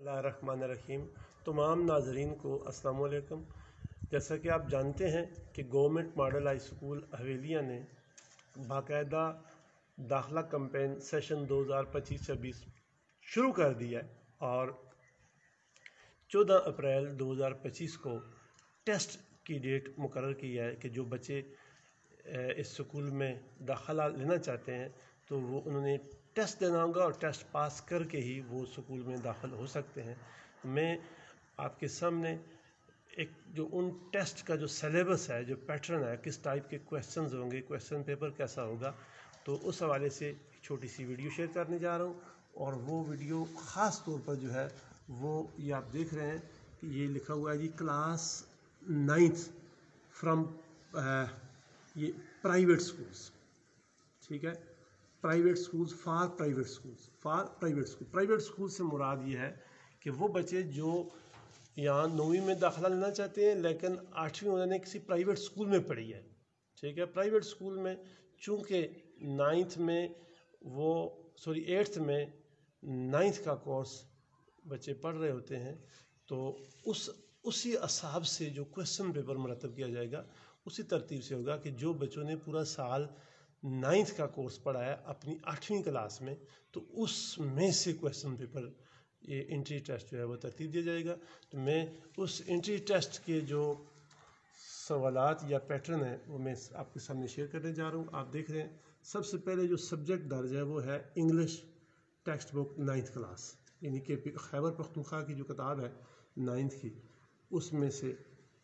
اللہ الرحمن الرحیم۔ تمام ناظرین کو السلام علیکم۔ جیسا کہ آپ جانتے ہیں کہ گورنمنٹ ماڈل ہائی اسکول حویلیہ نے باقاعدہ داخلہ کمپین سیشن 2025-26 شروع کر دیا ہے اور 14 اپریل 2025 کو ٹیسٹ کی ڈیٹ مقرر کی ہے کہ جو بچے اس اسکول میں داخلہ لینا چاہتے ہیں تو وہ انہوں نے ٹیسٹ دینا ہوگا اور ٹیسٹ پاس کر کے ہی وہ اسکول میں داخل ہو سکتے ہیں۔ میں آپ کے سامنے ایک جو ان ٹیسٹ کا جو سلیبس ہے، جو پیٹرن ہے، کس ٹائپ کے کویسچنز ہوں گے، کویسچن پیپر کیسا ہوگا، تو اس حوالے سے چھوٹی سی ویڈیو شیئر کرنے جا رہا ہوں۔ اور وہ ویڈیو خاص طور پر جو ہے وہ یہ آپ دیکھ رہے ہیں کہ یہ لکھا ہوا ہے جی کلاس 9th فرام یہ پرائیویٹ سکولز، ٹھیک ہے، private schools for private schools, for private school. Private school سے مراد یہ ہے کہ وہ بچے جو یہاں 9ویں میں داخلہ لینا چاہتے ہیں لیکن 8ویں انہوں نے کسی پرائیویٹ سکول میں پڑھی ہے، ٹھیک ہے۔ پرائیویٹ سکول میں چونکہ 8th میں 9th کا کورس بچے پڑھ رہے ہوتے ہیں تو اسی حساب سے جو کویسچن پیپر مرتب کیا جائے گا اسی ترتیب سے ہوگا کہ جو بچوں نے پورا سال 9th کا کورس پڑھا ہے اپنی 8ویں کلاس میں تو اس میں سے کویسچن پیپر یہ انٹری ٹیسٹ جو ہے وہ ترتیب دیا جائے گا۔ تو میں اس انٹری ٹیسٹ کے جو سوالات یا پیٹرن ہے وہ میں آپ کے سامنے شیئر کرنے جا رہا ہوں۔ آپ دیکھ رہے ہیں سب سے پہلے جو سبجیکٹ درج ہے وہ ہے English text book 9th class, یعنی کہ خیبر پختونخوا کی جو کتاب ہے 9th کی، اس میں سے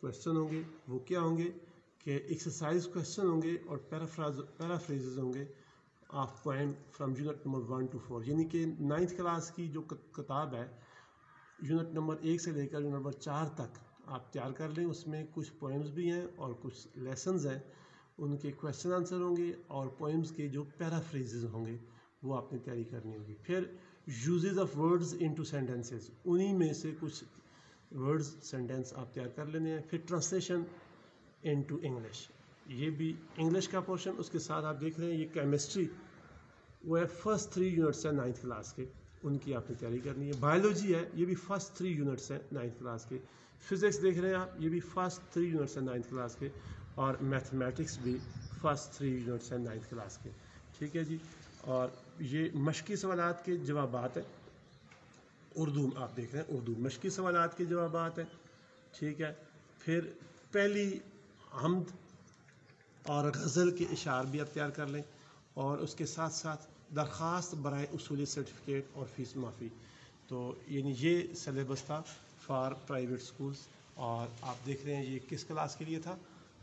کویسچن ہوں گے۔ وہ کیا ہوں گے کہ ایکسرسائز کویسچن ہوں گے اور پیرافریزز ہوں گے of poem from unit number 1 to 4، یعنی کہ 9th کلاس کی جو کتاب ہے یونٹ نمبر 1 سے لے کر یونٹ نمبر 4 تک آپ تیار کر لیں۔ اس میں کچھ پوئمز بھی ہیں اور کچھ لیسنز ہیں، ان کے کویسچن آنسر ہوں گے اور پوئمز کے جو پیرافریزز ہوں گے وہ آپ نے تیاری کرنی ہوگی۔ پھر uses of words into sentences, انہی میں سے کچھ ورڈز سینٹینس آپ تیار کر لینے ہیں۔ پھر ٹرانسلیشن انٹو انگلش، یہ بھی انگلش کا پورشن۔ اس کے ساتھ آپ دیکھ رہے ہیں یہ کیمسٹری، وہ ہے فرسٹ 3 یونٹس ہیں 9th کلاس کے، ان کی آپ نے تیاری کرنی ہے۔ بایولوجی ہے، یہ بھی فرسٹ 3 یونٹس ہیں 9th کلاس کے۔ فزکس دیکھ رہے ہیں آپ، یہ بھی فرسٹ 3 یونٹس ہیں 9th کلاس کے، اور میتھمیٹکس بھی فرسٹ 3 یونٹس ہیں 9th کلاس کے، ٹھیک ہے جی۔ اور یہ مشقی سوالات کے جوابات ہیں، اردو آپ دیکھ رہے ہیں، اردو مشقی سوالات کے جوابات ہیں، ٹھیک ہے۔ پھر پہلی حمد اور غزل کے اشعار بھی آپ تیار کر لیں، اور اس کے ساتھ ساتھ درخواست برائے اصولی سرٹیفکیٹ اور فیس معافی۔ تو یعنی یہ سلیبس تھا فار پرائیویٹ سکولز، اور آپ دیکھ رہے ہیں یہ کس کلاس کے لیے تھا،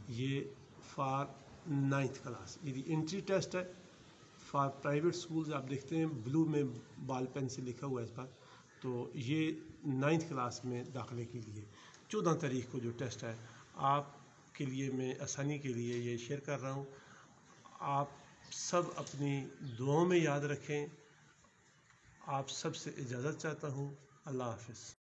یہ فار 9th کلاس، یعنی انٹری ٹیسٹ ہے فار پرائیویٹ سکولز۔ آپ دیکھتے ہیں بلو میں بال پین سے لکھا ہوا ہے اس پر، تو یہ 9th کلاس میں داخلے کے لیے 14 تاریخ کو جو ٹیسٹ ہے، آپ کے لیے میں آسانی کے لیے یہ شیئر کر رہا ہوں۔ آپ سب اپنی دعاؤں میں یاد رکھیں۔ آپ سب سے اجازت چاہتا ہوں۔ اللہ حافظ۔